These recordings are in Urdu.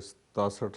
67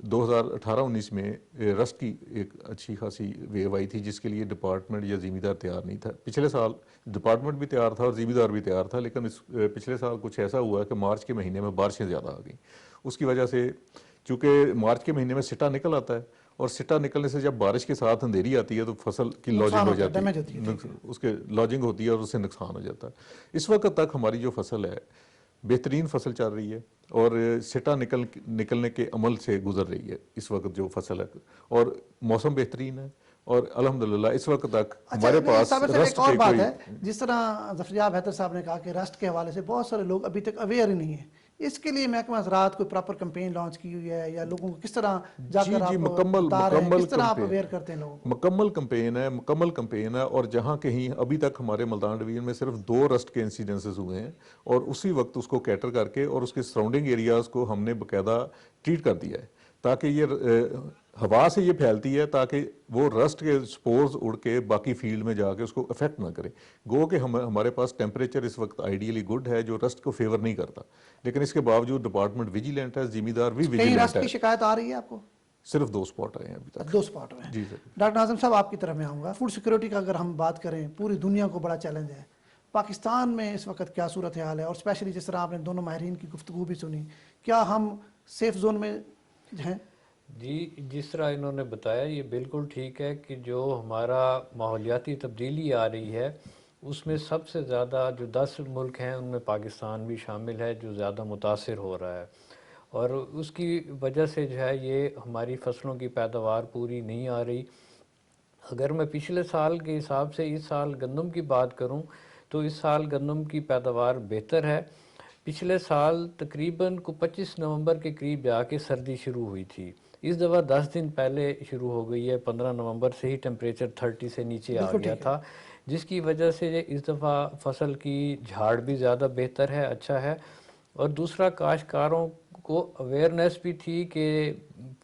2018-19 میں رسٹ کی ایک اچھی خاصی ویو آئی تھی جس کے لیے ڈپارٹمنٹ یا زمیندار تیار نہیں تھا. پچھلے سال ڈپارٹمنٹ بھی تیار تھا اور زمیندار بھی تیار تھا, لیکن پچھلے سال کچھ ایسا ہوا کہ مارچ کے مہینے میں بارشیں زیادہ آ گئیں. اس کی وجہ سے چونکہ مارچ کے مہینے میں سٹا نکل آتا ہے, اور سٹا نکلنے سے جب بارش کے ساتھ اندھیری آتی ہے تو فصل کی لاجنگ ہو جاتی ہے, اس کے لاجنگ ہوتی ہے اور اس سے نقصان ہو جاتا ہے. اس وقت تک ہماری جو فصل ہے بہترین فصل چل رہی ہے اور سٹا نکلنے کے عمل سے گزر رہی ہے اس وقت جو فصل ہے, اور موسم بہترین ہے, اور الحمدللہ اس وقت تک ہمارے پاس ایک اور بات ہے, جس طرح ظفریاب حیدر صاحب نے کہا کہ رسٹ کے حوالے سے بہت سارے لوگ ابھی تک اویئر ہی نہیں ہیں, اس کے لیے محکمہ زراعت کوئی پراپر کمپین لانچ کی ہوئی ہے یا لوگوں کو کس طرح جا کر آپ بتا رہے ہیں, کس طرح آپ اویئر کرتے ہیں لوگوں کو؟ مکمل کمپین ہے, اور جہاں کہیں ابھی تک ہمارے ملتان ڈویژن میں صرف 2 رسٹ کے انسیڈنسز ہوئے ہیں, اور اسی وقت اس کو کیٹر کر کے اور اس کے سراؤنڈنگ ایریاز کو ہم نے باقاعدہ ٹریٹ کر دیا ہے تاکہ یہ ہوا سے یہ پھیلتی ہے تاکہ وہ رسٹ کے سپورز اڑ کے باقی فیلڈ میں جا کے اس کو افیکٹ نہ کرے. گو کہ ہمارے پاس ٹیمپریچر اس وقت آئیڈیلی گڈ ہے جو رسٹ کو فیور نہیں کرتا, لیکن اس کے باوجود ڈپارٹمنٹ ویجیلنٹ ہے, زمیندار بھی ویجیلنٹ ہے. رسٹ کی شکایت آ رہی ہے آپ کو؟ صرف 2 اسپاٹ آئے ہیں ابھی تک. 2 اسپاٹ میں. جی سر. ڈاکٹر ناظم صاحب آپ کی طرف میں آؤں گا. فوڈ سیکورٹی کا اگر ہم بات کریں, پوری دنیا کو بڑا چیلنج ہے. پاکستان میں اس وقت کیا صورتحال ہے, اور اسپیشلی جس طرح آپ نے دونوں ماہرین کی گفتگو بھی سنی, کیا ہم سیف زون میں ہیں؟ جی, جس طرح انہوں نے بتایا یہ بالکل ٹھیک ہے کہ جو ہمارا ماحولیاتی تبدیلی آ رہی ہے اس میں سب سے زیادہ جو 10 ملک ہیں ان میں پاکستان بھی شامل ہے جو زیادہ متاثر ہو رہا ہے, اور اس کی وجہ سے جو ہے یہ ہماری فصلوں کی پیداوار پوری نہیں آ رہی. اگر میں پچھلے سال کے حساب سے اس سال گندم کی بات کروں تو اس سال گندم کی پیداوار بہتر ہے. پچھلے سال تقریباً 25 نومبر کے قریب جا کے سردی شروع ہوئی تھی, اس دفعہ 10 دن پہلے شروع ہو گئی ہے. 15 نومبر سے ہی ٹیمپریچر 30 سے نیچے آ گیا تھا, جس کی وجہ سے اس دفعہ فصل کی جھاڑ بھی زیادہ بہتر ہے, اچھا ہے. اور دوسرا کاشتکاروں کو اویئرنیس بھی تھی کہ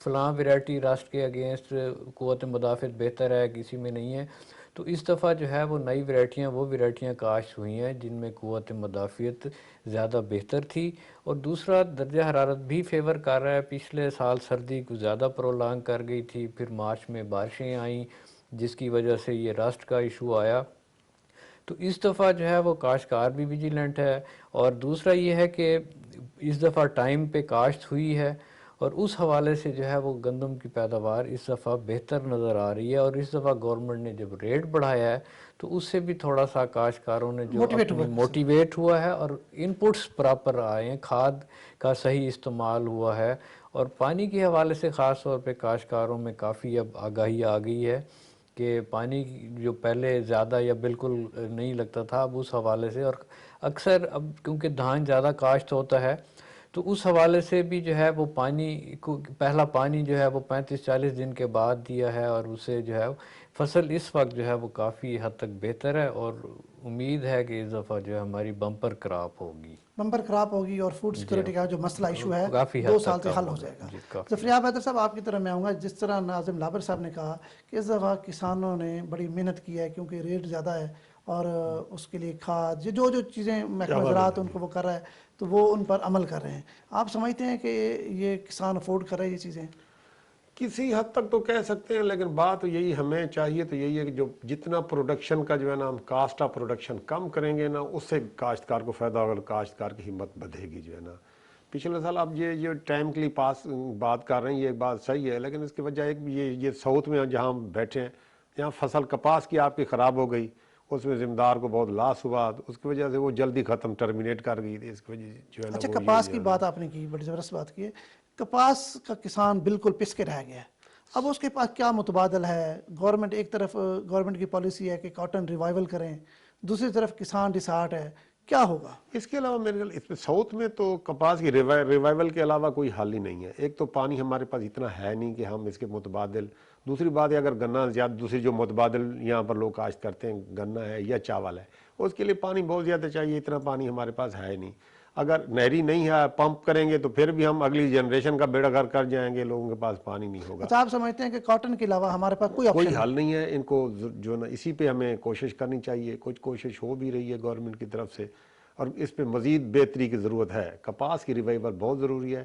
فلاں ویرائٹی رسٹ کے اگینسٹ قوت مدافعت بہتر ہے, کسی میں نہیں ہے. تو اس دفعہ جو ہے وہ نئی ویرائٹیاں کاشت ہوئی ہیں جن میں قوت مدافعت زیادہ بہتر تھی. اور دوسرا درجہ حرارت بھی فیور کر رہا ہے. پچھلے سال سردی کو زیادہ پرولانگ کر گئی تھی, پھر مارچ میں بارشیں آئیں جس کی وجہ سے یہ رسٹ کا ایشو آیا. تو اس دفعہ جو ہے وہ کاشتکار بھی ویجیلنٹ ہے, اور دوسرا یہ ہے کہ اس دفعہ ٹائم پہ کاشت ہوئی ہے, اور اس حوالے سے جو ہے وہ گندم کی پیداوار اس دفعہ بہتر نظر آ رہی ہے. اور اس دفعہ گورنمنٹ نے جب ریٹ بڑھایا ہے تو اس سے بھی تھوڑا سا کاشتکاروں نے جو موٹیویٹ ہوا ہے, اور ان پٹس پراپر آئے ہیں, کھاد کا صحیح استعمال ہوا ہے, اور پانی کے حوالے سے خاص طور پہ کاشتکاروں میں کافی اب آگاہی آ گئی ہے کہ پانی جو پہلے زیادہ یا بالکل نہیں لگتا تھا, اب اس حوالے سے, اور اکثر اب کیونکہ دھان زیادہ کاشت ہوتا ہے تو اس حوالے سے بھی جو ہے وہ پانی کو پہلا پانی جو ہے وہ 35-40 دن کے بعد دیا ہے, اور اسے جو ہے فصل اس وقت جو ہے وہ کافی حد تک بہتر ہے, اور امید ہے کہ اس دفعہ جو ہے ہماری بمپر کراپ ہوگی. اور فوڈ سیکورٹی کا جو مسئلہ ایشو ہے 2 سال سے حل ہو جائے گا. ظفریاب حیدر صاحب آپ کی طرف میں آؤں گا. جس طرح ناظم لابر صاحب نے کہا کہ اس دفعہ کسانوں نے بڑی محنت کی ہے کیونکہ ریٹ زیادہ ہے, اور اس کے لیے کھاد جو چیزیں محکمہ زراعت ان کو وہ کر رہا ہے تو وہ ان پر عمل کر رہے ہیں. آپ سمجھتے ہیں کہ یہ کسان افورڈ کر رہے ہیں یہ چیزیں؟ کسی حد تک تو کہہ سکتے ہیں, لیکن بات یہی ہمیں چاہیے تو یہی ہے کہ جو جتنا پروڈکشن کا جو ہے نا ہم کاسٹ آف پروڈکشن کم کریں گے نا, اس سے کاشتکار کو فائدہ ہوگا, کاشتکار کی ہمت بدھے گی جو ہے نا. پچھلے سال اب یہ ٹائم کے لیے پاس بات کر رہے ہیں, یہ بات صحیح ہے, لیکن اس کی وجہ ایک یہ ساؤتھ میں جہاں ہم بیٹھے ہیں یہاں فصل کپاس کی آپ کی خراب ہو گئی, اس میں ذمہ کو بہت لاس ہوا, اس کی وجہ سے وہ جلدی ختم ٹرمینیٹ کر گئی تھی. اس کی وجہ جو ہے نا. اچھا, کپاس کی بات آپ نے کی, بڑی زبردست بات کی ہے. کپاس کا کسان بالکل پس کے رہ گیا ہے. اب اس کے پاس کیا متبادل ہے؟ گورنمنٹ ایک طرف گورنمنٹ کی پالیسی ہے کہ کاٹن ریوائیول کریں, دوسری طرف کسان ڈسہارٹ ہے, کیا ہوگا؟ اس کے علاوہ میرے خیال اس میں ساؤتھ میں تو کپاس کی ریوائیول کے علاوہ کوئی حل ہی نہیں ہے. ایک تو پانی ہمارے پاس اتنا ہے نہیں کہ ہم اس کے متبادل, دوسری بات ہے اگر گنا زیادہ, دوسری جو متبادل یہاں پر لوگ کاشت کرتے ہیں گنا ہے یا چاول ہے, اس کے لیے پانی بہت زیادہ چاہیے, اتنا پانی ہمارے پاس ہے نہیں. اگر نہری نہیں ہے پمپ کریں گے تو پھر بھی ہم اگلی جنریشن کا بیڑا غرق کر جائیں گے, لوگوں کے پاس پانی نہیں ہوگا. اچھا, آپ سمجھتے ہیں کہ کاٹن کے علاوہ ہمارے پاس کوئی حل نہیں ہے؟ ان کو جو نا اسی پہ ہمیں کوشش کرنی چاہیے. کچھ کوشش ہو بھی رہی ہے گورنمنٹ کی طرف سے, اور اس پہ مزید بہتری کی ضرورت ہے. کپاس کی ریوائیول بہت ضروری ہے.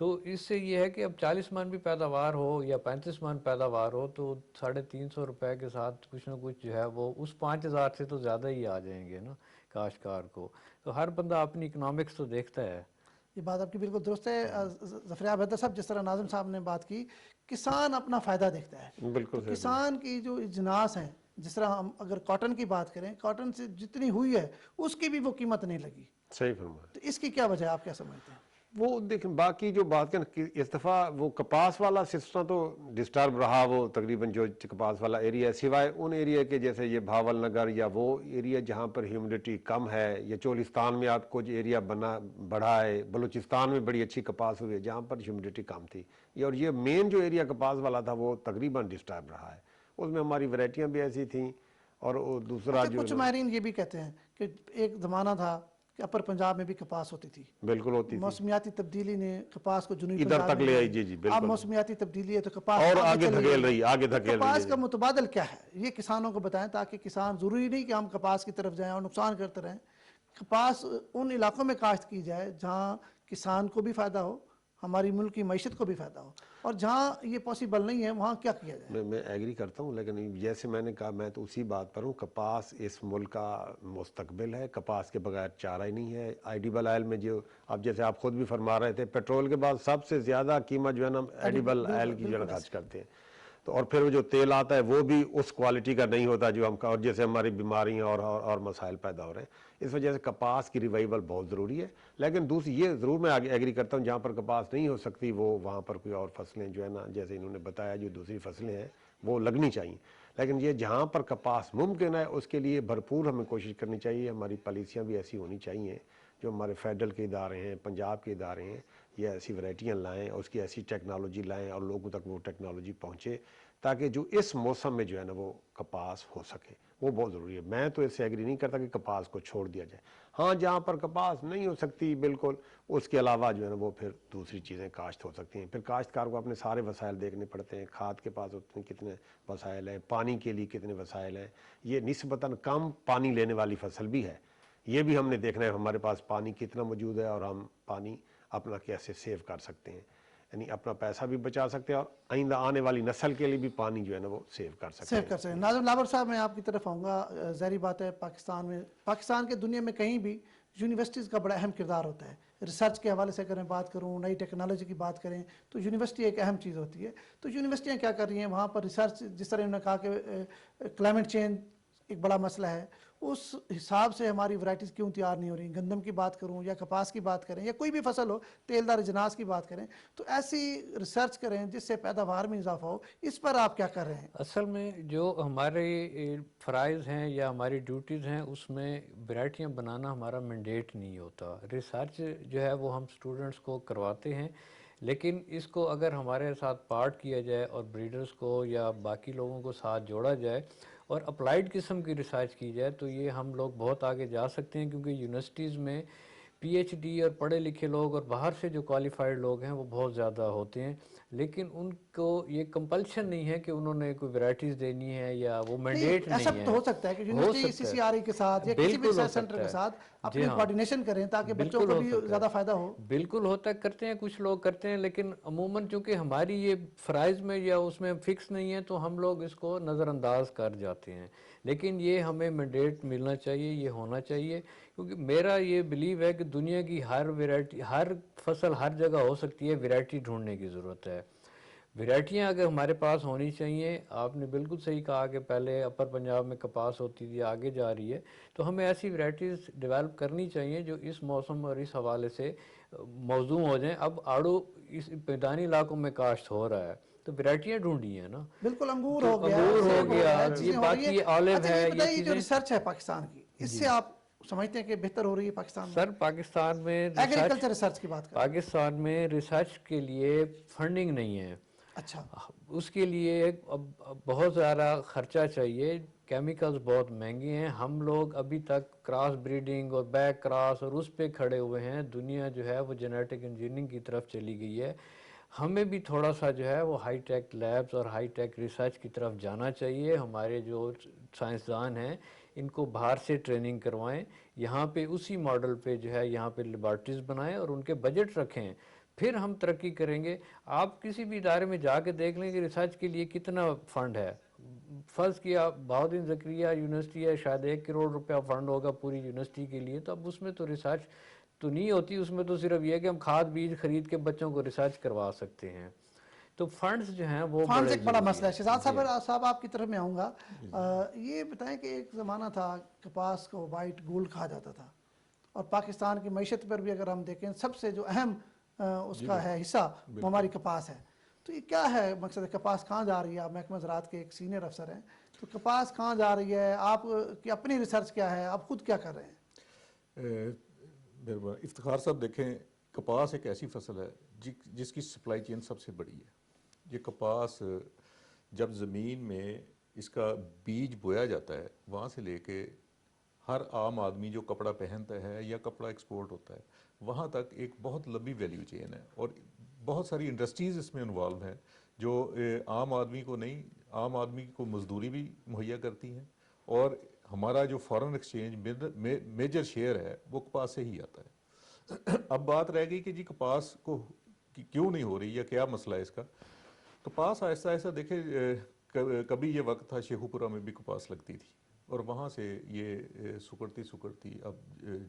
تو اس سے یہ ہے کہ اب 40 من بھی پیداوار ہو یا 35 من پیداوار ہو تو 350 روپے کے ساتھ کچھ نہ کچھ جو ہے وہ اس 5000 سے تو زیادہ ہی آ جائیں گے نا کاشتکار کو. تو ہر بندہ اپنی اکنامکس تو دیکھتا ہے. یہ بات آپ کی بالکل درست ہے. ظفریاب حیدر صاحب، جس طرح ناظم صاحب نے بات کی، کسان اپنا فائدہ دیکھتا ہے. بالکل تو صحیح کسان کی جو اجناس ہیں، جس طرح ہم اگر کاٹن کی بات کریں، کاٹن سے جتنی ہوئی ہے اس کی بھی وہ قیمت نہیں لگی. صحیح فرمایا. تو اس کی کیا وجہ ہے، آپ کیا سمجھتے ہیں؟ وہ دیکھیں باقی جو بات کریں کہ اس دفعہ وہ کپاس والا سسٹم تو ڈسٹرب رہا، وہ تقریباً جو کپاس والا ایریا ہے، سوائے ان ایریا کے جیسے یہ بھاول نگر یا وہ ایریا جہاں پر ہیومیڈیٹی کم ہے، یا چولستان میں آپ کو جو ایریا بڑھا ہے، بلوچستان میں بڑی اچھی کپاس ہوئی ہے جہاں پر ہیومیڈیٹی کم تھی. اور یہ مین جو ایریا کپاس والا تھا وہ تقریباً ڈسٹرب رہا ہے. اس میں ہماری ورائٹیاں بھی ایسی تھیں. اور دوسرا اچھا، جو کچھ ماہرین یہ بھی کہتے ہیں کہ ایک زمانہ تھا کہ اپر پنجاب میں بھی کپاس ہوتی تھی. بالکل ہوتی تھی، موسمیاتی تبدیلی نے کپاس کو جنوبی ادھر پنجاب تک میں لے لے آئی. آئی. جی جی اب بالکل. موسمیاتی تبدیلی ہے تو کپاس اور آگے چلی دھکیل رہی، آگے تو دھکیل کپاس رہی کا ہے. متبادل کیا ہے، یہ کسانوں کو بتائیں تاکہ کسان، ضروری نہیں کہ ہم کپاس کی طرف جائیں اور نقصان کرتے رہیں. کپاس ان علاقوں میں کاشت کی جائے جہاں کسان کو بھی فائدہ ہو، ہماری ملک کی معیشت کو بھی فائدہ ہو، اور جہاں یہ پاسبل نہیں ہے وہاں کیا کیا جائے. میں ایگری کرتا ہوں، لیکن جیسے میں نے کہا میں تو اسی بات پر ہوں. کپاس اس ملک کا مستقبل ہے. کپاس کے بغیر چارہ ہی نہیں ہے. ایڈیبل آئل میں جو اب جیسے آپ خود بھی فرما رہے تھے، پیٹرول کے بعد سب سے زیادہ قیمت جو ہے نا ایڈیبل آئل کی جو ہے نا خرچ کرتے ہیں. تو اور پھر وہ جو تیل آتا ہے وہ بھی اس کوالٹی کا نہیں ہوتا جو ہم کا، اور جیسے ہماری بیماریاں اور مسائل پیدا ہو رہے ہیں. اس وجہ سے کپاس کی ریوائول بہت ضروری ہے. لیکن دوسری یہ ضرور میں ایگری کرتا ہوں، جہاں پر کپاس نہیں ہو سکتی وہ وہاں پر کوئی اور فصلیں جو ہے نا، جیسے انہوں نے بتایا جو دوسری فصلیں ہیں وہ لگنی چاہیے. لیکن یہ جہاں پر کپاس ممکن ہے اس کے لیے بھرپور ہمیں کوشش کرنی چاہیے. ہماری پالیسیاں بھی ایسی ہونی چاہیے، جو ہمارے فیڈرل کے ادارے ہیں، پنجاب کے ادارے ہیں، یہ ایسی ورائٹیاں لائیں، اس کی ایسی ٹیکنالوجی لائیں اور لوگوں تک وہ ٹیکنالوجی پہنچے تاکہ جو اس موسم میں جو ہے نا وہ کپاس ہو سکے. وہ بہت ضروری ہے. میں تو اس سے ایگری نہیں کرتا کہ کپاس کو چھوڑ دیا جائے. ہاں جہاں پر کپاس نہیں ہو سکتی بالکل، اس کے علاوہ جو ہے نا وہ پھر دوسری چیزیں کاشت ہو سکتی ہیں. پھر کاشتکار کو اپنے سارے وسائل دیکھنے پڑتے ہیں. کھاد کے پاس ہوتے ہیں کتنے وسائل ہیں، پانی کے لیے کتنے وسائل ہیں. یہ نسبتاً کم پانی لینے والی فصل بھی ہے. یہ بھی ہم نے دیکھنا ہے ہمارے پاس پانی کتنا موجود ہے اور ہم پانی اپنا کیسے سیو کر سکتے ہیں. یعنی اپنا پیسہ بھی بچا سکتے ہیں اور آئندہ آنے والی نسل کے لیے بھی پانی جو ہے نا وہ سیو کر سکتے ہیں. سیو کر سکیں. ناظم لاور صاحب، میں آپ کی طرف آؤں گا. ظاہری بات ہے پاکستان کے دنیا میں کہیں بھی یونیورسٹیز کا بڑا اہم کردار ہوتا ہے. ریسرچ کے حوالے سے اگر بات کروں، نئی ٹیکنالوجی کی بات کریں تو یونیورسٹی ایک اہم چیز ہوتی ہے. تو یونیورسٹیاں کیا کر رہی ہیں وہاں پر ریسرچ؟ جس طرح انہوں نے کہا کہ کلائمیٹ چینج ایک بڑا مسئلہ ہے، اس حساب سے ہماری ورائٹیز کیوں تیار نہیں ہو رہی. گندم کی بات کروں یا کپاس کی بات کریں یا کوئی بھی فصل ہو، تیل دار اجناس کی بات کریں، تو ایسی ریسرچ کریں جس سے پیداوار میں اضافہ ہو. اس پر آپ کیا کر رہے ہیں؟ اصل میں جو ہمارے فرائض ہیں یا ہماری ڈیوٹیز ہیں اس میں ورائٹیاں بنانا ہمارا مینڈیٹ نہیں ہوتا. ریسرچ جو ہے وہ ہم سٹوڈنٹس کو کرواتے ہیں، لیکن اس کو اگر ہمارے ساتھ پارٹ کیا جائے اور بریڈرز کو یا باقی لوگوں کو ساتھ جوڑا جائے اور اپلائیڈ قسم کی ریسرچ کی جائے تو یہ ہم لوگ بہت آگے جا سکتے ہیں. کیونکہ یونیورسٹیز میں پی ایچ ڈی اور پڑھے لکھے لوگ اور باہر سے جو کوالیفائڈ لوگ ہیں وہ بہت زیادہ ہوتے ہیں، لیکن ان کو یہ کمپلشن نہیں ہے کہ انہوں نے کوئی ورائٹیز دینی ہے یا وہ مینڈیٹ ایسا نہیں ہے. تو ہو سکتا ہے کہ ہو یونیورسٹی سی سکتا سی آر ای کے ساتھ ہے، یا کسی بھی بالکل ہو ریسرچ سینٹر سکتا کے ہے. ساتھ جی اپنی ہاں، کوارڈینیشن کریں تاکہ بچوں بالکل کو ہو بھی سکتا زیادہ ہے. فائدہ ہو. بالکل ہوتا کرتے ہیں، کچھ لوگ کرتے ہیں، لیکن عموماً چونکہ ہماری یہ فرائض میں یا اس میں فکس نہیں ہے تو ہم لوگ اس کو نظر انداز کر جاتے ہیں. لیکن یہ ہمیں مینڈیٹ ملنا چاہیے، یہ ہونا چاہیے. کیونکہ میرا یہ بلیو ہے کہ دنیا کی ہر ورائٹی، ہر فصل ہر جگہ ہو سکتی ہے، ورائٹی ڈھونڈنے کی ضرورت ہے. ورائٹیاں اگر ہمارے پاس ہونی چاہیے. آپ نے بالکل صحیح کہا کہ پہلے اپر پنجاب میں کپاس ہوتی تھی، آگے جا رہی ہے، تو ہمیں ایسی ورائٹیز ڈیولپ کرنی چاہیے جو اس موسم اور اس حوالے سے موزوں ہو جائیں. اب آڑو اس میدانی علاقوں میں کاشت ہو رہا ہے تو ورائٹیاں ڈھونڈی ہیں نا. بالکل، انگور تو ہو گیا، انگور ہو سیب ہو گیا، گیا، یہ چیزیں ہو رہی ہیں. باقی آلیو اچھا ہے، یہ یہ بتائیے جو چیزیں. ریسرچ ہے پاکستان کی، اس جی سے آپ سمجھتے ہیں کہ بہتر ہو رہی ہے پاکستان میں؟ سر، پاکستان میں ایگریکلچر ریسرچ کی بات کر رہے ہیں. پاکستان میں ریسرچ کے لیے فنڈنگ نہیں ہے. اچھا، اس کے لیے بہت زیادہ خرچہ چاہیے. کیمیکلز بہت مہنگے ہیں. ہم لوگ ابھی تک کراس بریڈنگ اور بیک کراس اور اس پہ کھڑے ہوئے ہیں. دنیا جو ہے وہ جینیٹک انجینئرنگ کی طرف چلی گئی ہے. ہمیں بھی تھوڑا سا جو ہے وہ ہائی ٹیک لیبز اور ہائی ٹیک ریسرچ کی طرف جانا چاہیے. ہمارے جو سائنسدان ہیں ان کو باہر سے ٹریننگ کروائیں، یہاں پہ اسی ماڈل پہ جو ہے یہاں پہ لیبارٹریز بنائیں اور ان کے بجٹ رکھیں. پھر ہم ترقی کریں گے. آپ کسی بھی ادارے میں جا کے دیکھ لیں کہ ریسرچ کے لیے کتنا فنڈ ہے. فرض کیا بہاؤالدین زکریا یونیورسٹی ہے، شاید 1 کروڑ روپیہ فنڈ ہوگا پوری یونیورسٹی کے لیے، تو اب اس میں تو ریسرچ تو نہیں ہوتی، اس میں تو صرف یہ کہ ہم کھاد بیج خرید کے بچوں کو ریسرچ کروا سکتے ہیں. تو فنڈز جو ہیں وہ فنڈز بڑے ایک بڑا ضروری مسئلہ ہے. ہیں. شہزاد جی ہاں. صاحب آپ کی طرف میں آؤں گا. یہ بتائیں کہ ایک زمانہ تھا کپاس کو وائٹ گولڈ کہا جاتا تھا، اور پاکستان کی معیشت پر بھی اگر ہم دیکھیں سب سے جو اہم اس کا ہے حصہ وہ ہماری کپاس ہے. تو یہ کیا ہے مقصد کپاس کہاں جا رہی ہے؟ آپ محکمہ زراعت کے ایک سینئر افسر ہیں، تو کپاس کہاں جا رہی ہے؟ آپ کی اپنی ریسرچ کیا ہے؟ آپ خود کیا کر رہے ہیں؟ افتخار صاحب دیکھیں، کپاس ایک ایسی فصل ہے جس کی سپلائی چین سب سے بڑی ہے. یہ کپاس جب زمین میں اس کا بیج بویا جاتا ہے، وہاں سے لے کے ہر عام آدمی جو کپڑا پہنتا ہے یا کپڑا ایکسپورٹ ہوتا ہے وہاں تک ایک بہت لمبی ویلیو چین ہے، اور بہت ساری انڈسٹریز اس میں انوالو ہیں جو عام آدمی کو نہیں، عام آدمی کو مزدوری بھی مہیا کرتی ہیں، اور ہمارا جو فارن ایکسچینج میجر شیئر ہے وہ کپاس سے ہی آتا ہے. اب بات رہ گئی کہ جی کپاس کو کیوں نہیں ہو رہی یا کیا مسئلہ ہے اس کا. کپاس آہستہ آہستہ دیکھیں، کبھی یہ وقت تھا شیخو پورہ میں بھی کپاس لگتی تھی، اور وہاں سے یہ سکڑتی اب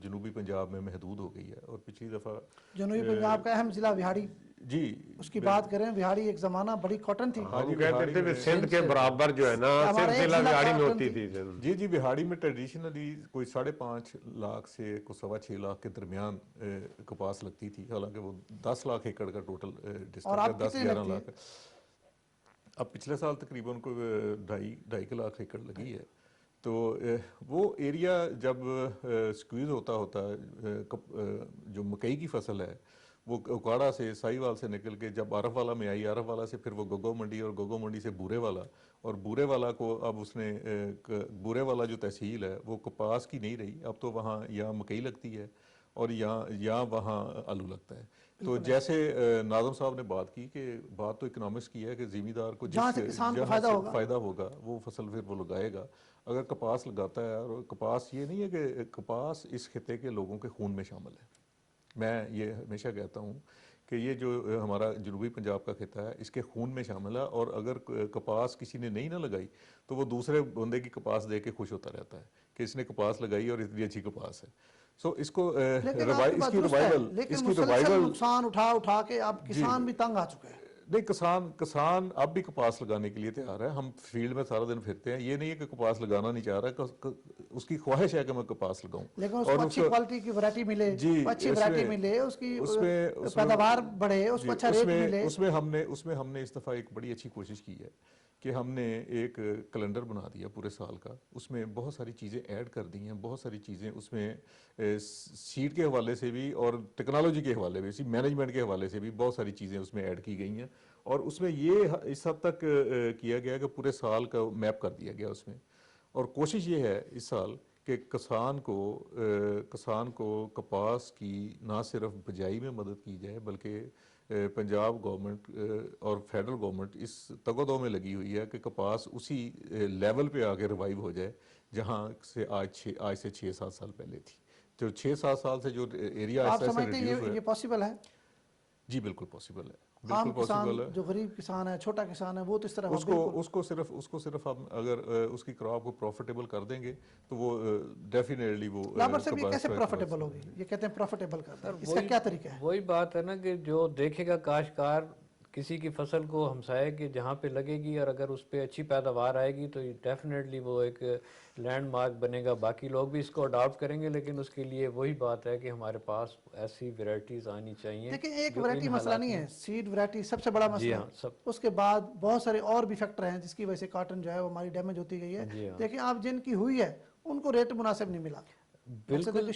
جنوبی پنجاب میں محدود ہو گئی ہے. اور پچھلی دفعہ جنوبی پنجاب کا اہم ضلع وہاڑی، جی اس کی بات کریں، وہاڑی ایک زمانہ بڑی کاٹن تھی. ہم کہتے تھے کہ سندھ کے برابر جو ہے نا ہمارا صرف ایک ضلع ضلع وہاڑی میں کاٹن ہوتی تھی. تھی. جی وہاڑی میں ٹریڈیشنلی کوئی 5.5 لاکھ سے کوئی 6.25 لاکھ کے درمیان کپاس لگتی تھی، حالانکہ وہ 10 لاکھ ایکڑ کا ٹوٹل اور ڈسٹرکٹ ہے، آپ 10 کتنی 11 لگتی ہے؟ لاکھ. اب پچھلے سال تقریباً کو 2.5 لاکھ ایکڑ لگی ہے. تو وہ ایریا جب سکویز ہوتا جو مکئی کی فصل ہے وہ اکاڑا سے سائیوال سے نکل کے جب عارف والا میں آئی، عارف والا سے پھر وہ گوگو منڈی، اور گوگو منڈی سے بورے والا، اور بورے والا کو اب اس نے بورے والا جو تحصیل ہے وہ کپاس کی نہیں رہی، اب تو وہاں یا مکئی لگتی ہے اور یا وہاں آلو لگتا ہے. تو جیسے ناظم صاحب نے بات کی کہ بات تو اکنامکس کی ہے کہ زمیندار کو جہاں سے کسان کو فائدہ ہوگا، فائدہ ہوگا وہ فصل پھر وہ لگائے گا. اگر کپاس لگاتا ہے، اور کپاس یہ نہیں ہے کہ کپاس اس خطے کے لوگوں کے خون میں شامل ہے. میں یہ ہمیشہ کہتا ہوں کہ یہ جو ہمارا جنوبی پنجاب کا خطہ ہے اس کے خون میں شامل ہے، اور اگر کپاس کسی نے نہیں نہ لگائی تو وہ دوسرے بندے کی کپاس دے کے خوش ہوتا رہتا ہے کہ اس نے کپاس لگائی اور اتنی اچھی کپاس ہے. سو اس کو لیکن آپ کی بات درست ہے، لیکن مسلسل نقصان اٹھا کے اب کسان بھی تنگ آ چکے ہیں. نہیں، کسان اب بھی کپاس لگانے کے لیے تیار ہے. ہم فیلڈ میں سارا دن پھرتے ہیں، یہ نہیں ہے کہ کپاس لگانا نہیں چاہ رہا، اس کی خواہش ہے کہ میں کپاس لگاؤں، لیکن اس کو اچھی کوالٹی کی ویرائٹی ملے، اچھی ویرائٹی ملے، اس کی پیداوار بڑھے، اس کو اچھا ریٹ ملے. اس میں ہم نے اس دفعہ ایک بڑی اچھی کوشش کی ہے کہ ہم نے ایک کیلنڈر بنا دیا پورے سال کا. اس میں بہت ساری چیزیں ایڈ کر دی ہیں، بہت ساری چیزیں اس میں سیڈ کے حوالے سے بھی اور ٹیکنالوجی کے حوالے سے، مینجمنٹ کے حوالے سے بھی بہت ساری چیزیں اس میں ایڈ کی گئی ہیں. اور اس میں یہ اس حد تک کیا گیا کہ پورے سال کا میپ کر دیا گیا اس میں. اور کوشش یہ ہے اس سال کہ کسان کو کپاس کی نہ صرف بجائی میں مدد کی جائے، بلکہ پنجاب گورنمنٹ اور فیڈرل گورنمنٹ اس تگودو میں لگی ہوئی ہے کہ کپاس اسی لیول پہ آگے ریوائیو ہو جائے جہاں سے آج سے 6-7 سال پہلے تھی. جو 6-7 سال سے جو ایریا آپ ایسا سمجھتے ریڈیوس ہیں ہوا ہے. یہ پاسبل ہے؟ جی بالکل پاسبل ہے، عام بالکل کسان پاسبل ہے. جو غریب کسان ہے، چھوٹا کسان ہے، وہ تو اس طرح اس کو صرف ہم اگر اس کی کراپ کو پروفیٹیبل کر دیں گے تو وہ ڈیفینیٹلی وہ لابر صاحب یہ کیسے پروفیٹیبل ہوگی؟ یہ کہتے ہیں پروفیٹیبل کرنا، اس کا کیا طریقہ ہے؟ وہی بات ہے نا کہ جو دیکھے گا کاشتکار کسی کی فصل کو ہمسائے کہ جہاں پہ لگے گی، اور اگر اس پہ اچھی پیداوار آئے گی تو ڈیفینیٹلی وہ ایک لینڈ مارک بنے گا. باقی لوگ بھی اس کو اڈاپٹ کریں گے، لیکن اس کے لیے وہی بات ہے کہ ہمارے پاس ایسی ویرائٹیز آنی چاہیے. لیکن ایک جو ویرائٹی ان مسئلہ حالات نہیں میں ہے، سیڈ ویرائٹی سب سے بڑا مسئلہ ہے. اس کے بعد بہت سارے اور بھی فیکٹر ہیں جس کی وجہ سے کاٹن جو ہے وہ ہماری ڈیمیج ہوتی گئی ہے. لیکن آپ جن کی ہوئی ہے ان کو ریٹ مناسب نہیں ملا. بالکل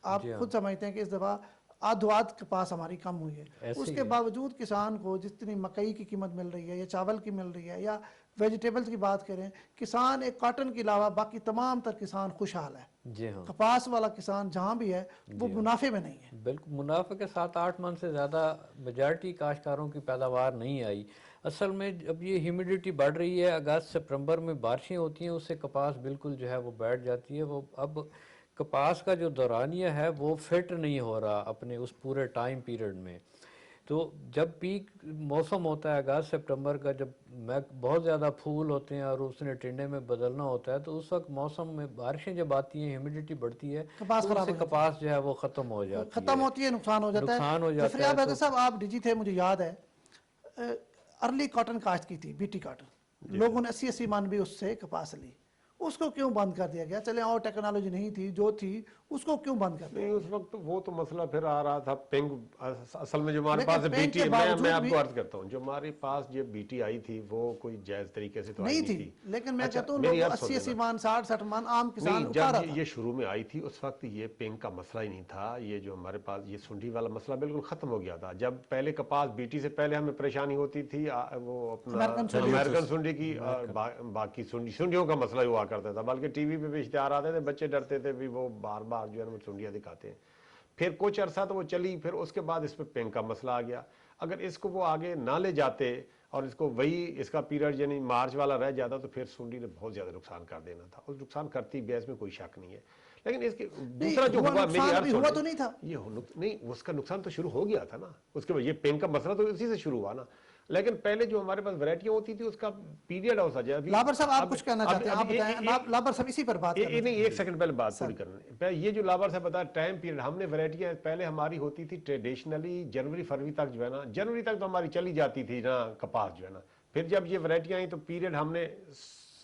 آپ خود سمجھتے ہیں کہ اس دفعہ آدھواد کپاس ہماری کم ہوئی ہے، اس کے باوجود کسان کو جتنی مکئی کی قیمت مل رہی ہے یا چاول کی مل رہی ہے یا ویجیٹیبلز کی بات کریں، کسان ایک کاٹن کے علاوہ باقی تمام تر کسان خوشحال ہے. جی ہاں، کپاس والا کسان جہاں بھی ہے وہ منافع میں نہیں ہے. بالکل منافع کے 7-8 من سے زیادہ میجارٹی کاشتکاروں کی پیداوار نہیں آئی. اصل میں اب یہ ہیومیڈیٹی بڑھ رہی ہے، اگست سپتمبر میں بارشیں ہوتی ہیں، اس سے کپاس بالکل جو ہے وہ بیٹھ جاتی ہے. وہ اب کپاس کا جو دورانیہ ہے وہ فٹ نہیں ہو رہا اپنے اس پورے ٹائم پیریڈ میں. تو جب پیک موسم ہوتا ہے اگست سپٹمبر کا، جب بہت زیادہ پھول ہوتے ہیں اور اس نے ٹنڈے میں بدلنا ہوتا ہے، تو اس وقت موسم میں بارشیں جب آتی ہیں، ہیومیڈیٹی بڑھتی ہے، کپاس تو اس خراب سے ہو جاتی ہے، کپاس جو ہے وہ ختم ہو جاتی ہے، ختم ہوتی ہے، نقصان ہو جاتا ہے۔ نقصان ہو جاتا ظفریاب ہے۔ حیدر صاحب آپ ڈی جی تھے، مجھے یاد ہے ارلی کاٹن کاشت کی تھی، بی ٹی کاٹن، لوگوں نے 80 من بھی اس سے کپاس لی، اس کو کیوں بند کر دیا گیا؟ چلیں اور ٹیکنالوجی نہیں تھی، جو تھی اس کو کیوں بند کر دیا؟ نہیں، اس وقت وہ تو مسئلہ پھر آ رہا تھا پنگ، اصل میں جو ہمارے لیکن پاس بی پنگ ٹی، کے میں باوجود آپ بھی کو عرض کرتا ہوں، جو ہمارے پاس جو بی ٹی آئی تھی وہ کوئی جائز طریقے سے تو آئی نہیں نہیں تھی، تھی۔ لیکن میں اچھا کہتا ہوں میری لوگوں عرض سن 80 لینا۔ من 60 من عام کسان نہیں، اٹھا جب رہا تھا۔ یہ شروع میں آئی تھی اس وقت یہ پنگ کا مسئلہ ہی نہیں تھا، یہ جو ہمارے پاس یہ سنڈی والا مسئلہ بالکل ختم ہو گیا تھا۔ جب پہلے کپاس بی ٹی سے پہلے ہمیں پریشانی ہوتی تھی وہ اپنا امریکن سنڈی، امریکن سنڈی کی، اور باقی سنڈیوں کا مسئلہ ہوا کرتا تھا، بلکہ ٹی وی پہ بھی اشتہار آتے تھے، بچے ڈرتے تھے بھی وہ بار بار جو ہے وہ سنڈیاں دکھاتے ہیں۔ پھر کچھ عرصہ تو وہ چلی، پھر اس کے بعد اس پہ پنگ کا مسئلہ آ گیا۔ اگر اس کو وہ آگے نہ لے جاتے اور اس کو وہی اس کا پیریڈ یعنی مارچ والا رہ جاتا، تو پھر سنڈی نے بہت زیادہ نقصان کر دینا تھا، اور نقصان کرتی بھی ہے، اس میں کوئی شک نہیں ہے۔ لیکن اس کے دوسرا جو ہوا، میری نقصان عرض ابھی سن ہوا لیں، تو نہیں تھا۔ یہ نہیں، اس کا نقصان تو شروع ہو گیا تھا نا، اس کے بعد یہ پنگ کا مسئلہ تو اسی سے شروع ہوا نا۔ لیکن پہلے جو ہمارے پاس ورائٹیاں ہوتی تھی اس کا پیریڈ ہوتا جائے۔ لابر صاحب آپ کچھ کہنا چاہتے ہیں، آپ بتائیں، لابر صاحب اسی پر بات کرنا نہیں، چاہتے ہیں۔ ایک سیکنڈ پہلے بات پوری کرنا ہے۔ یہ جو لابر صاحب بتا ٹائم پیریڈ، ہم نے ورائٹیاں پہلے ہماری ہوتی تھی ٹریڈیشنلی جنوری فروری تک جو ہے نا، جنوری تک تو ہماری چلی جاتی تھی نا کپاس جو ہے نا۔ پھر جب یہ ورائٹیاں آئیں تو پیریڈ ہم نے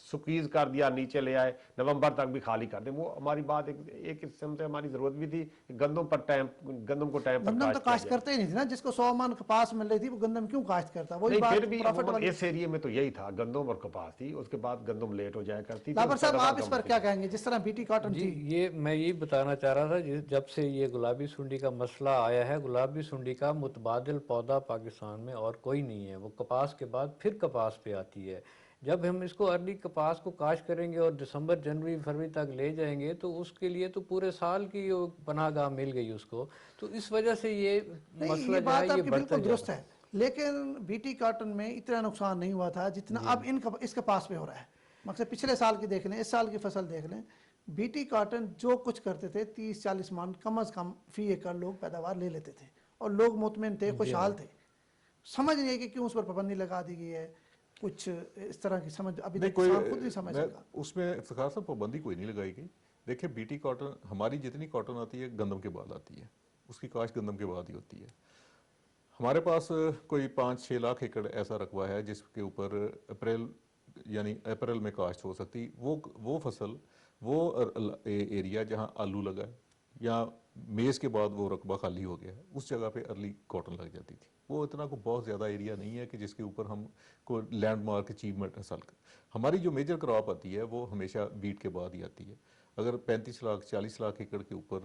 سکویز کر دیا، نیچے لے آئے، نومبر تک بھی خالی کر دیں۔ وہ ہماری بات ایک قسم سے ہماری ضرورت بھی تھی کہ گندم کو ٹائم پر گندم تو کاشت کیا کاشت جائے۔ کرتے ہی نہیں تھے نا، جس کو 100 من کپاس مل رہی تھی وہ گندم کیوں کاشت کرتا؟ وہی نہیں، پھر بات بھی پروفٹ عموماً والی۔ اس ایریے میں تو یہی تھا، گندم اور کپاس تھی، اس کے بعد گندم لیٹ ہو جایا کرتی تھی۔ لابر صاحب آپ اس پر کیا کہیں گے؟ جس طرح بی ٹی کاٹن جی، تھی، یہ میں یہی بتانا چاہ رہا تھا، جب سے یہ گلابی سنڈی کا مسئلہ آیا ہے، گلابی سنڈی کا متبادل پودا پاکستان میں اور کوئی نہیں ہے، وہ کپاس کے بعد پھر کپاس پہ آتی ہے۔ جب ہم اس کو ارلی کپاس کو کاشت کریں گے اور دسمبر جنوری فروری تک لے جائیں گے، تو اس کے لیے تو پورے سال کی پناہ گاہ مل گئی اس کو، تو اس وجہ سے یہ نہیں مسئلہ یہ جو ہے بات یہ آپ کی بڑھتا بالکل جا درست رہا ہے، لیکن بی ٹی کاٹن میں اتنا نقصان نہیں ہوا تھا جتنا اب اس کپاس پہ ہو رہا ہے۔ مقصد پچھلے سال کی دیکھ لیں، اس سال کی فصل دیکھ لیں، بی ٹی کاٹن جو کچھ کرتے تھے 30-40 من کم از کم فی ایکڑ لوگ پیداوار لے لیتے تھے، اور لوگ مطمئن تھے، خوشحال تھے۔ سمجھ نہیں ہے کہ کیوں اس پر پابندی لگا دی گئی ہے، کچھ اس طرح کی سمجھ ابھی نہیں، تک کوئی کسان خود نہیں سمجھ سکا۔ اس میں افتخار صاحب پابندی کوئی نہیں لگائی گئی۔ دیکھیں بی ٹی کاٹن، ہماری جتنی کاٹن آتی ہے گندم کے بعد آتی ہے، اس کی کاشت گندم کے بعد ہی ہوتی ہے۔ ہمارے پاس کوئی 5-6 لاکھ ایکڑ ایسا رقبہ ہے جس کے اوپر اپریل میں کاشت ہو سکتی۔ وہ فصل، وہ ایریا جہاں آلو لگا ہے یا میز کے بعد وہ رقبہ خالی ہو گیا ہے، اس جگہ پہ ارلی کاٹن لگ جاتی تھی۔ وہ اتنا کو بہت زیادہ ایریا نہیں ہے کہ جس کے اوپر ہم کو لینڈ مارک اچیومنٹ حاصل کر۔ ہماری جو میجر کراپ آتی ہے وہ ہمیشہ ویٹ کے بعد ہی آتی ہے۔ اگر 35 لاکھ 40 لاکھ ایکڑ کے اوپر،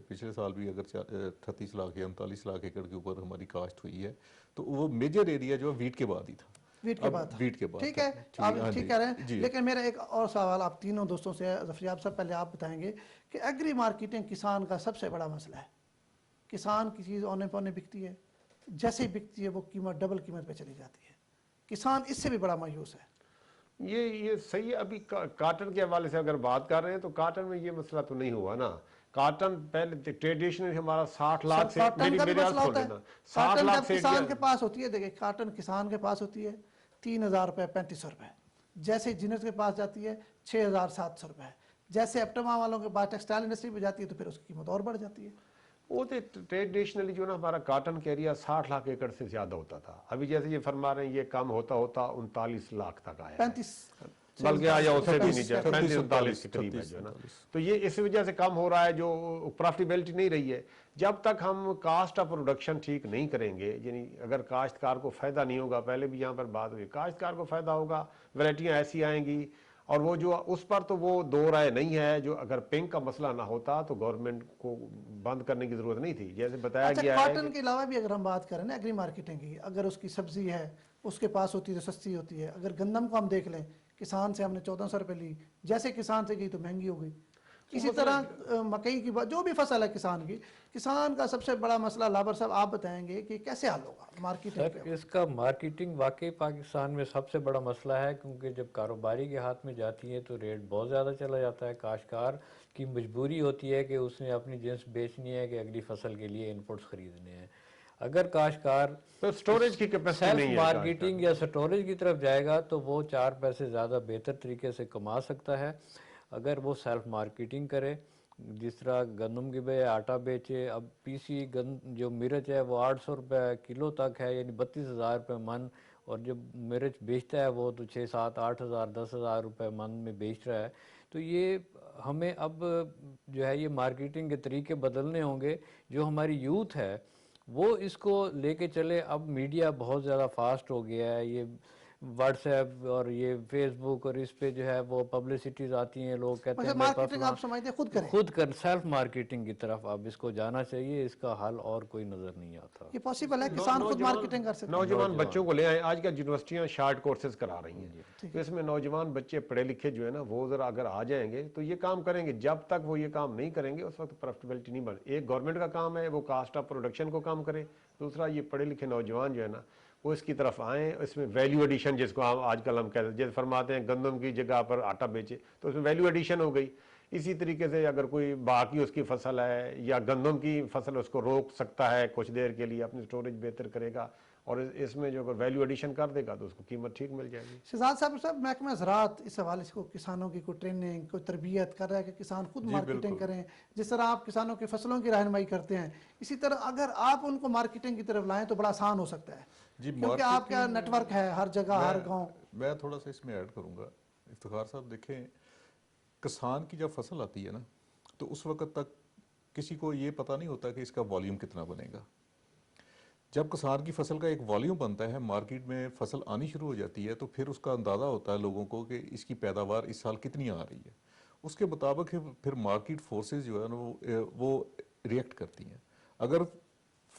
پچھلے سال بھی اگر 38 لاکھ یا 39 لاکھ ایکڑ کے اوپر ہماری کاشت ہوئی ہے، تو وہ میجر ایریا جو ہے ویٹ کے بعد ہی تھا۔ ویٹ کے بعد ویٹ کے بعد ٹھیک ہے، آپ ٹھیک کہہ رہے ہیں، جی۔ لیکن میرا ایک اور سوال آپ تینوں دوستوں سے ہے۔ ظفریاب صاحب پہلے آپ بتائیں گے کہ ایگری مارکیٹنگ کسان کا سب سے بڑا مسئلہ ہے۔ کسان کی چیز اونے پونے بکتی ہے، جیسے ہی بکتی ہے وہ قیمت ڈبل قیمت پہ چلی جاتی ہے، کسان اس سے بھی بڑا مایوس ہے۔ یہ صحیح ہے۔ ابھی کاٹن کے حوالے سے اگر بات کر رہے ہیں تو کاٹن میں یہ مسئلہ تو نہیں ہوا نا۔ کاٹن پہلے ٹریڈیشنل ہمارا 60 لاکھ سے، کاٹن کا بھی میری مسئلہ عرض سن ہوتا ہے۔ لینا، 60 کاٹن لاکھ جب سے کسان کے پاس ہوتی ہے، دیکھیں کاٹن کسان کے پاس ہوتی ہے 3000 روپے 3500 روپے، جیسے جنت کے پاس جاتی ہے 6700 روپے، جیسے اپٹما والوں کے پاس ٹیکسٹائل انڈسٹری پہ جاتی ہے تو پھر اس کی قیمت اور بڑھ جاتی ہے۔ وہ تو ٹریڈیشنلی جو نا ہمارا کاٹن کا ایریا 60 لاکھ ایکڑ سے زیادہ ہوتا تھا۔ ابھی جیسے یہ فرما رہے ہیں یہ کم ہوتا 39 لاکھ تک آیا ہے، 35 بلکہ آیا اس سے بھی 35 نیچے 35-39 کے قریب ہے جو ہے نا۔ 39 تو یہ اس وجہ سے کم ہو رہا ہے، جو پروفٹیبلٹی نہیں رہی ہے۔ جب تک ہم کاسٹ آف پروڈکشن ٹھیک نہیں کریں گے، یعنی اگر کاشتکار کو فائدہ نہیں ہوگا، پہلے بھی یہاں پر بات ہوئی، کاشتکار کو فائدہ ہوگا، ورائٹیاں ایسی آئیں گی، اور وہ جو اس پر تو وہ دو رائے نہیں ہے، جو اگر پنک کا مسئلہ نہ ہوتا تو گورنمنٹ کو بند کرنے کی ضرورت نہیں تھی، جیسے بتایا اچھا گیا ہے کاٹن کے علاوہ بھی اگر ہم بات کریں نا ایگری مارکیٹنگ کی، اگر اس کی سبزی ہے اس کے پاس ہوتی ہے تو سستی ہوتی ہے۔ اگر گندم کو ہم دیکھ لیں، کسان سے ہم نے 1400 روپے لی، جیسے کسان سے گئی تو مہنگی ہو گئی۔ اسی طرح مکئی کی جو بھی فصل ہے کسان کی، کسان کا سب سے بڑا مسئلہ لابر صاحب آپ بتائیں گے کہ کیسے حل ہوگا مارکیٹنگ سر پہ؟ اس کا مارکیٹنگ واقعی پاکستان میں سب سے بڑا مسئلہ ہے، کیونکہ جب کاروباری کے ہاتھ میں جاتی ہے تو ریٹ بہت زیادہ چلا جاتا ہے۔ کاشتکار کی مجبوری ہوتی ہے کہ اس نے اپنی جنس بیچنی ہے کہ اگلی فصل کے لیے ان پٹس خریدنے ہیں۔ اگر کاشتکار تو اسٹوریج کی کیپیسٹی سیلف نہیں ہے مارکیٹنگ یا سٹوریج کی طرف جائے گا تو وہ 4 پیسے زیادہ بہتر طریقے سے کما سکتا ہے اگر وہ سیلف مارکیٹنگ کرے. جس طرح گندم کی بجائے آٹا بیچے. اب پی سی جو مرچ ہے وہ 800 روپے کلو تک ہے، یعنی 32,000 روپے من، اور جب مرچ بیچتا ہے وہ تو 6 7 8,000 10,000 روپے من میں بیچ رہا ہے. تو یہ ہمیں اب جو ہے یہ مارکیٹنگ کے طریقے بدلنے ہوں گے. جو ہماری یوتھ ہے وہ اس کو لے کے چلے. اب میڈیا بہت زیادہ فاسٹ ہو گیا ہے، یہ واٹس ایپ اور یہ فیس بک اور اس پہ جو ہے وہ پبلسٹیز آتی ہیں، لوگ کہتے ویسے ہیں میرے پاس مارکیٹنگ آپ سمجھتے ہیں خود کریں؟ خود کر سیلف مارکیٹنگ کی طرف اب اس کو جانا چاہیے. اس کا حل اور کوئی نظر نہیں آتا. یہ پاسبل ہے کسان خود مارکیٹنگ کر سکتے ہیں؟ نوجوان بچوں کو لے آئیں. آج کل یونیورسٹیاں شارٹ کورسز کرا رہی ہیں، تو اس میں نوجوان بچے پڑھے لکھے جو ہے نا وہ ذرا اگر آ جائیں گے تو یہ کام کریں گے. جب تک وہ یہ کام نہیں کریں گے اس وقت پروفیٹیبلٹی نہیں بن. ایک گورنمنٹ کا کام ہے وہ کاسٹ آف پروڈکشن کو کام کرے، دوسرا یہ پڑھے لکھے نوجوان جو ہے نا وہ اس کی طرف آئیں. اس میں ویلیو ایڈیشن جس کو آج کل ہم کہتے ہیں، جیسے فرماتے ہیں گندم کی جگہ پر آٹا بیچے تو اس میں ویلیو ایڈیشن ہو گئی. اسی طریقے سے اگر کوئی باقی اس کی فصل ہے یا گندم کی فصل اس کو روک سکتا ہے کچھ دیر کے لیے، اپنی سٹوریج بہتر کرے گا اور اس میں جو اگر ویلیو ایڈیشن کر دے گا تو اس کو قیمت ٹھیک مل جائے گی. شہزاد صاحب محکمہ زراعت اس حوالے سے کسانوں کی کوئی ٹریننگ کوئی تربیت کر رہا ہے کہ کسان خود مارکیٹنگ کریں؟ جس طرح آپ کسانوں کی فصلوں کی رہنمائی کرتے ہیں اسی طرح اگر آپ ان کو مارکیٹنگ کی طرف لائیں تو بڑا آسان ہو سکتا ہے، کیونکہ آپ کا نیٹ ورک ہے ہر جگہ ہر گاؤں. میں تھوڑا سا اس میں ایڈ کروں گا. افتخار صاحب دیکھیں، کسان کی جب فصل آتی ہے نا تو اس وقت تک کسی کو یہ پتہ نہیں ہوتا کہ اس کا والیوم کتنا بنے گا. جب کسان کی فصل کا ایک والیوم بنتا ہے، مارکیٹ میں فصل آنی شروع ہو جاتی ہے، تو پھر اس کا اندازہ ہوتا ہے لوگوں کو کہ اس کی پیداوار اس سال کتنی آ رہی ہے. اس کے مطابق پھر مارکیٹ فورسز جو ہے نا وہ ریئیکٹ کرتی ہیں. اگر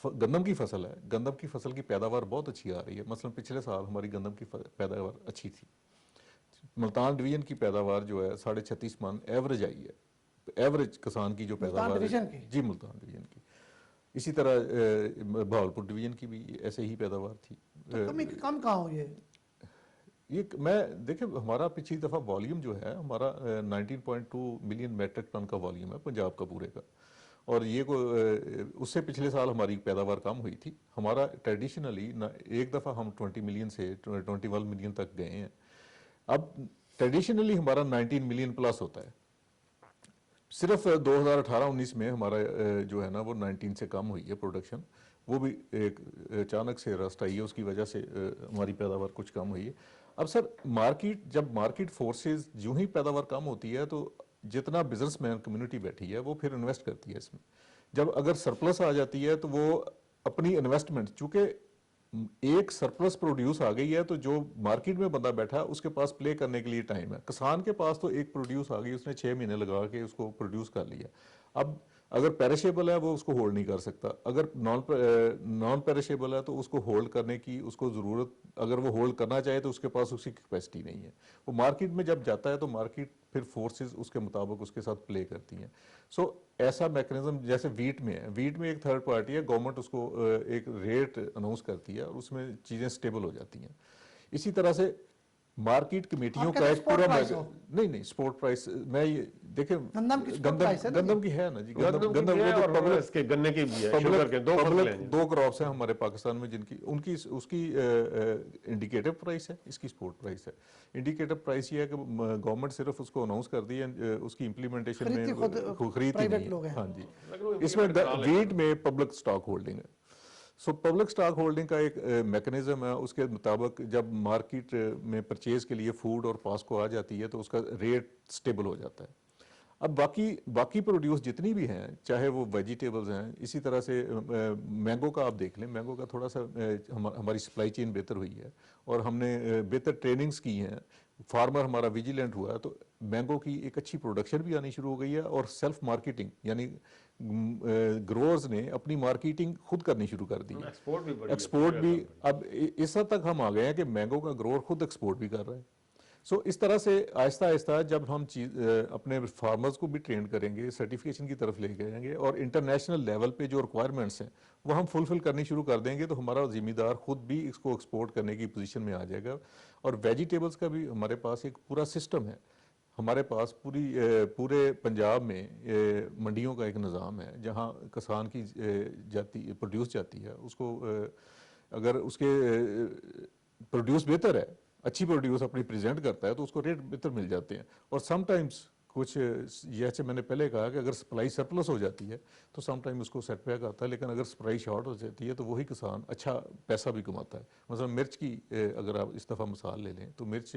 گندم کی فصل ہے، گندم کی فصل کی پیداوار بہت اچھی آ رہی ہے، مثلا پچھلے سال ہماری گندم کی پیداوار اچھی تھی. ملتان ڈویژن کی پیداوار جو ہے 36.5 من ایوریج آئی ہے. ایوریج کسان کی جو پیداوار ہے جی ملتان ڈویژن کی. اسی طرح بہاولپور ڈویژن کی بھی ایسے ہی پیداوار تھی. کم کہاں ہو یہ میں دیکھیں ہمارا پچھلی دفعہ والیوم جو ہے ہمارا 19.2 ملین میٹرک ٹن کا والیوم ہے پنجاب کا پورے کا. اور یہ اس سے پچھلے سال ہماری پیداوار کم ہوئی تھی. ہمارا ٹریڈیشنلی ایک دفعہ ہم 20 ملین سے 21 ملین تک گئے ہیں. اب ٹریڈیشنلی ہمارا 19 ملین پلس ہوتا ہے. صرف 2018-19 میں ہمارا جو ہے نا وہ 19 سے کم ہوئی ہے پروڈکشن. وہ بھی ایک اچانک سے رسٹ آئی ہے، اس کی وجہ سے ہماری پیداوار کچھ کم ہوئی ہے. اب سر جب مارکیٹ فورسز جو ہی پیداوار کم ہوتی ہے تو جتنا بزنس مین کمیونٹی بیٹھی ہے وہ پھر انویسٹ کرتی ہے اس میں. جب اگر سرپلس آ جاتی ہے تو وہ اپنی انویسٹمنٹ، چونکہ ایک سرپلس پروڈیوس آ گئی ہے تو جو مارکیٹ میں بندہ بیٹھا اس کے پاس پلے کرنے کے لیے ٹائم ہے. کسان کے پاس تو ایک پروڈیوس آ گئی، اس نے 6 مہینے لگا کے اس کو پروڈیوس کر لیا. اب اگر پیرشیبل ہے وہ اس کو ہولڈ نہیں کر سکتا، اگر نان پیرشیبل ہے تو اس کو ہولڈ کرنے کی اس کو ضرورت، اگر وہ ہولڈ کرنا چاہے تو اس کے پاس اس کی کیپیسٹی نہیں ہے. وہ مارکیٹ میں جب جاتا ہے تو مارکیٹ پھر فورسز اس کے مطابق اس کے ساتھ پلے کرتی ہیں. سو ایسا میکنزم جیسے ویٹ میں ہے، ویٹ میں ایک تھرڈ پارٹی ہے، گورنمنٹ اس کو ایک ریٹ اناؤنس کرتی ہے اور اس میں چیزیں سٹیبل ہو جاتی ہیں. اسی طرح سے مارکیٹ کمیٹیوں کا ایک پورا نہیں سپورٹ پرائس میں یہ دیکھیں گندم کی ہے نا جی، گنے کی بھی ہے، شوگر کے 2 کراپس ہیں ہمارے پاکستان میں جن کی اس کی انڈیکیٹو پرائس ہے، اس کی سپورٹ پرائس ہے. انڈیکیٹو پرائس یہ ہے کہ گورنمنٹ صرف اس کو اناؤنس کر دی ہے، اس کی امپلیمنٹیشن میں خریدتی نہیں ہے. ہاں جی، اس میں ویٹ میں پبلک سٹاک ہولڈنگ ہے. سو پبلک سٹاک ہولڈنگ کا ایک میکنزم ہے، اس کے مطابق جب مارکیٹ میں پرچیز کے لیے فوڈ اور پاسکو آ جاتی ہے تو اس کا ریٹ سٹیبل ہو جاتا ہے. اب باقی پروڈیوس جتنی بھی ہیں، چاہے وہ ویجیٹیبلز ہیں، اسی طرح سے مینگو کا آپ دیکھ لیں، مینگو کا تھوڑا سا ہماری سپلائی چین بہتر ہوئی ہے اور ہم نے بہتر ٹریننگز کی ہیں. فارمر ہمارا ویجیلنٹ ہوا ہے تو مینگو کی ایک اچھی پروڈکشن بھی آنی شروع ہو گئی ہے اور سیلف مارکیٹنگ یعنی گروورز نے اپنی مارکیٹنگ خود کرنی شروع کر دی. ایکسپورٹ بھی اب اس حد تک ہم آ گئے ہیں کہ مینگو کا گروور خود ایکسپورٹ بھی کر رہا ہے. سو اس طرح سے آہستہ آہستہ جب ہم اپنے فارمرز کو بھی ٹرین کریں گے، سرٹیفکیشن کی طرف لے جائیں گے اور انٹرنیشنل لیول پہ جو ریکوائرمنٹس ہیں وہ ہم فلفل کرنی شروع کر دیں گے تو ہمارا ذمہ دار خود بھی اس کو ایکسپورٹ کرنے کی پوزیشن میں آ جائے گا. اور ویجیٹیبلز کا بھی ہمارے پاس ایک پورا سسٹم ہے. ہمارے پاس پورے پنجاب میں منڈیوں کا ایک نظام ہے جہاں کسان کی پروڈیوس جاتی ہے، اس کو اگر اس کے پروڈیوس بہتر ہے، اچھی پروڈیوس اپنی پریزنٹ کرتا ہے تو اس کو ریٹ بہتر مل جاتے ہیں. اور سم ٹائمز کچھ جیسے میں نے پہلے کہا کہ اگر سپلائی سرپلس ہو جاتی ہے تو سم ٹائم اس کو سیٹ بیک آتا ہے، لیکن اگر سپلائی شارٹ ہو جاتی ہے تو وہی کسان اچھا پیسہ بھی کماتا ہے. مثلا مرچ کی اگر آپ اس دفعہ مثال لے لیں تو مرچ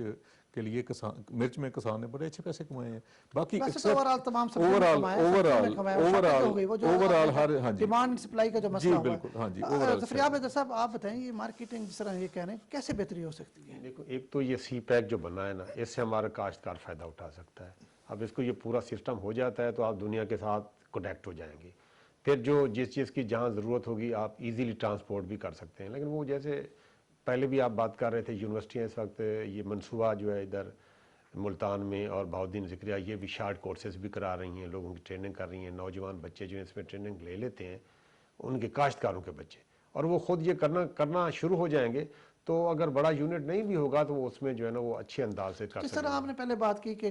کے لیے مرچ میں کسان نے بڑے اچھے پیسے کمائے ہیں. باقی ڈیمانڈ سپلائی کا جو مسئلہ ہوا بالکل ہاں جی ظفریاب حیدر صاحب آپ بتائیں یہ مارکیٹنگ جس طرح یہ کہہ رہے ہیں کیسے بہتری ہو سکتی ہے؟ دیکھو ایک تو یہ سی پیک جو بنا ہے نا، اس سے ہمارا کاشتکار فائدہ اٹھا سکتا ہے. اب اس کو یہ پورا سسٹم ہو جاتا ہے تو آپ دنیا کے ساتھ کنیکٹ ہو جائیں گے. پھر جس چیز کی جہاں ضرورت ہوگی آپ ایزیلی ٹرانسپورٹ بھی کر سکتے ہیں. لیکن وہ جیسے پہلے بھی آپ بات کر رہے تھے یونیورسٹیاں اس وقت یہ منصوبہ جو ہے ادھر ملتان میں اور بہاؤالدین ذکریہ یہ بھی شارٹ کورسز بھی کرا رہی ہیں، لوگوں کی ٹریننگ کر رہی ہیں. نوجوان بچے جو ہیں اس میں ٹریننگ لے لیتے ہیں، ان کے کاشتکاروں کے بچے، اور وہ خود یہ کرنا شروع ہو جائیں گے تو اگر بڑا یونٹ نہیں بھی ہوگا تو وہ اس میں جو ہے نا وہ اچھے انداز سے کر جس سکتے طرح ہیں. آپ نے پہلے بات کی کہ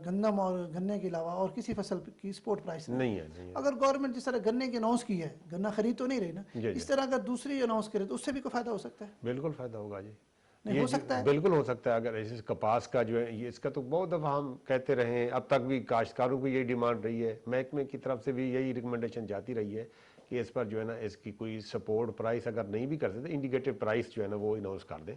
گندم اور گنے کے علاوہ اور کسی فصل کی سپورٹ پرائس نہیں ہے. اگر گورنمنٹ جس طرح گنے کی اناؤنس کی ہے، گنا خرید تو نہیں رہی نا، جی اس طرح اگر دوسری اناؤنس کرے تو اس سے بھی کوئی فائدہ ہو سکتا ہے؟ بالکل فائدہ ہوگا جی. نہیں ہو سکتا ہے؟ بالکل ہو سکتا ہے. اگر ایسے کپاس کا جو ہے یہ اس کا تو بہت دفعہ ہم کہتے رہے ہیں، اب تک بھی کاشتکاروں کو یہی ڈیمانڈ رہی ہے، محکمے کی طرف سے بھی یہی ریکمنڈیشن جاتی رہی ہے کہ اس پر جو ہے نا اس کی کوئی سپورٹ پرائس اگر نہیں بھی کر سکتے انڈیکیٹڈ پرائس جو ہے نا وہ اناؤنس کر دیں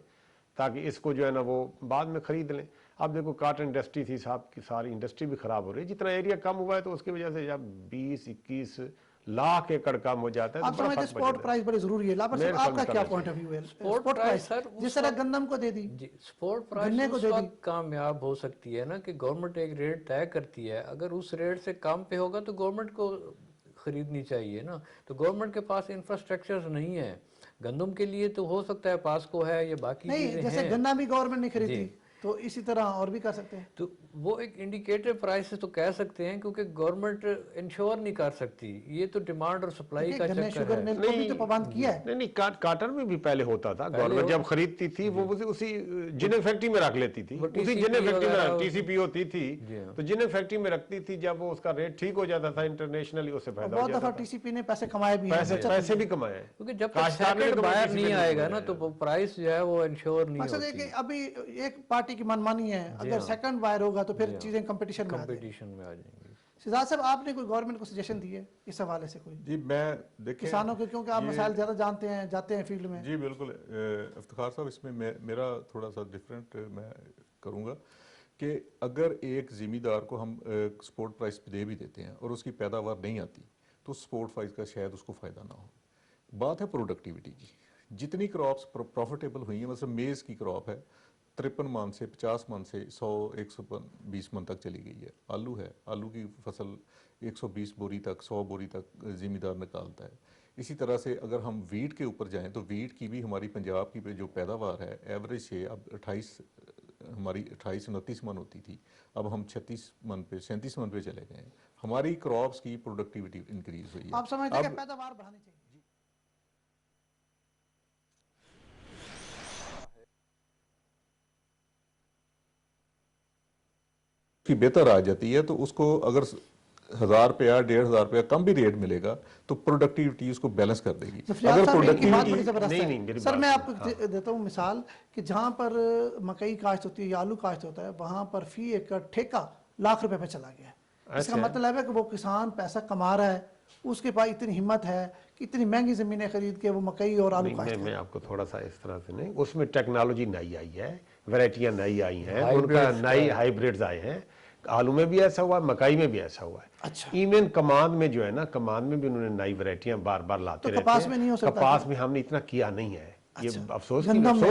تاکہ اس کو جو ہے نا وہ بعد میں خرید لیں. اب دیکھو کاٹن انڈسٹری تھی صاحب کی، ساری انڈسٹری بھی خراب ہو رہی ہے. جتنا ایریا کم ہوا ہے تو اس کی وجہ سے جب 20-21 لاکھ ایکڑ کم ہو جاتا ہے آپ تو بڑا سمجھتے فرق پڑ سپورٹ جاتا ہے. پرائس بڑی ضروری ہے؟ لاپر صاحب آپ کا کیا پوائنٹ آف ویو ہے؟ سپورٹ پرائس سر جس طرح گندم کو دے دی، جی سپورٹ پرائس گنے کو اس دے دی، وقت کامیاب ہو سکتی ہے نا کہ گورنمنٹ ایک ریٹ طے کرتی ہے، اگر اس ریٹ سے کم پہ ہوگا تو گورنمنٹ کو خریدنی چاہیے نا. تو گورنمنٹ کے پاس انفراسٹرکچرز نہیں ہے. گندم کے لیے تو ہو سکتا ہے پاسکو ہے یا باقی نہیں چیزیں جیسے ہیں. گنا بھی گورنمنٹ نہیں خریدتی تو اسی طرح اور بھی کر سکتے ہیں. تو وہ ایک انڈیکیٹر پرائس تو کہہ سکتے ہیں کیونکہ گورنمنٹ انشور نہیں کر سکتی. یہ تو ڈیمانڈ اور سپلائی کا گنے چکر شوگر ہے. مل کو بھی تو پابند کیا ہے. نہیں کاٹن میں بھی پہلے ہوتا تھا. گورنمنٹ جب خریدتی تھی وہ اسی جنہیں فیکٹری میں رکھ لیتی تھی، اسی جنہیں فیکٹری میں ٹی سی پی ہوتی تھی تو جنہیں فیکٹری میں رکھتی تھی. جب وہ اس کا ریٹ ٹھیک ہو جاتا تھا انٹرنیشنلی اس سے فائدہ ہو بہت جاتا دفعہ تھا. ٹی سی پی نے پیسے کمائے بھی ہیں. پیسے بھی کمائے. کیونکہ جب تک سیکنڈ بائر نہیں آئے گا نا تو پرائس جو ہے وہ انشور نہیں مقصد ہے ہوتی. کہ ابھی ایک پارٹی کی منمانی ہے، اگر سیکنڈ بائر ہوگا تو پھر چیزیں کمپٹیشن میں آ جائیں گی. شہزاد صاحب آپ نے کوئی گورنمنٹ کو سجیشن دی ہے اس حوالے سے؟ کوئی جی میں دیکھیں کسانوں کے، کیونکہ آپ مسائل زیادہ جانتے ہیں، جاتے ہیں فیلڈ میں. جی بالکل افتخار صاحب، اس میں میرا تھوڑا سا ڈیفرنٹ میں کروں گا کہ اگر ایک ذمہ دار کو ہم سپورٹ پرائس دے بھی دیتے ہیں اور اس کی پیداوار نہیں آتی تو سپورٹ پرائس کا شاید اس کو فائدہ نہ ہو. بات ہے پروڈکٹیوٹی کی. جتنی کراپس پروفیٹیبل ہوئی ہیں، مثلا میز کی کراپ ہے 53 من سے 50 من سے 100-120 من تک چلی گئی ہے. آلو ہے، آلو کی فصل 120 بوری تک 100 بوری تک ذمہ دار نکالتا ہے. اسی طرح سے اگر ہم ویٹ کے اوپر جائیں تو ویٹ کی بھی ہماری پنجاب کی جو پیداوار ہے ایوریج سے اب 28-29 من ہوتی تھی، اب ہم 36 من پہ 37 من پہ چلے گئے ہیں. ہماری کراپس کی پروڈکٹیوٹی انکریز ہوئی ہے. آپ سمجھتے ہیں کہ پیداوار بڑھانی چاہیے؟ کی بہتر آ جاتی ہے تو اس کو اگر 1000 روپیہ 1500 روپیہ کم بھی ریٹ ملے گا تو پروڈکٹیوٹی اس کو بیلنس کر دے گی. اگر پروڈکٹیوٹی سر میں آپ کو دیتا ہوں مثال کہ جہاں پر مکئی کاشت ہوتی ہے یا آلو کاشت ہوتا ہے وہاں پر فی ایکڑ ٹھیکہ لاکھ روپے پہ چلا گیا ہے. اس کا مطلب ہے کہ وہ کسان پیسہ کما رہا ہے، اس کے پاس اتنی ہمت ہے کہ اتنی مہنگی زمینیں خرید کے وہ مکئی اور آلو کاشت کرے. میں آپ کو تھوڑا سا اس طرح سے نہیں، اس میں ٹیکنالوجی نئی آئی ہے، ویرائٹیاں نئی آئی ہیں، ان کا نئی ہائیبریڈز آئے ہیں. آلو میں بھی ایسا ہوا ہے، مکئی میں بھی ایسا ہوا ہے. ایون کماد میں جو ہے نا، کماد میں بھی انہوں نے نئی ویرائٹیاں بار بار لاتے رہتے ہیں. کپاس میں نہیں ہو سکتا؟ کپاس میں ہم نے اتنا کیا نہیں ہے. یہ افسوس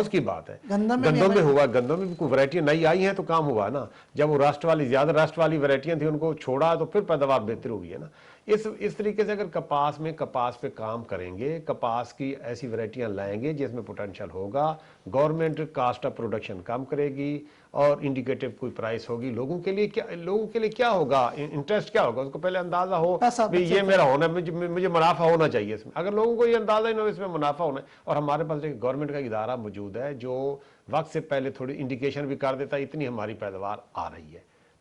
کی بات ہے. گندم میں ہوا، گندم میں بھی کوئی ویرائٹیاں نئی آئی ہیں تو کام ہوا نا. جب وہ زیادہ راسٹ والی ویرائٹیاں تھیں ان کو چھوڑا تو پھر پیداوار بہتر ہوگی ہے نا. اس طریقے سے اگر کپاس پہ کام کریں گے، کپاس کی ایسی ویرائٹیاں لائیں گے جس میں پوٹینشیل ہوگا، گورنمنٹ کاسٹ آف پروڈکشن کم کرے گی اور انڈیکیٹو کوئی پرائس ہوگی. لوگوں کے لیے کیا ہوگا، انٹرسٹ کیا ہوگا، اس کو پہلے اندازہ ہو کہ یہ میرا ہونا، مجھے منافع ہونا چاہیے اس میں. اگر لوگوں کو یہ اندازہ ہی نہ ہو اس میں منافع ہونا ہے، اور ہمارے پاس ایک گورنمنٹ کا ادارہ موجود ہے جو وقت سے پہلے تھوڑی انڈیکیشن بھی کر دیتا ہے اتنی ہماری پیداوار آ رہی ہے،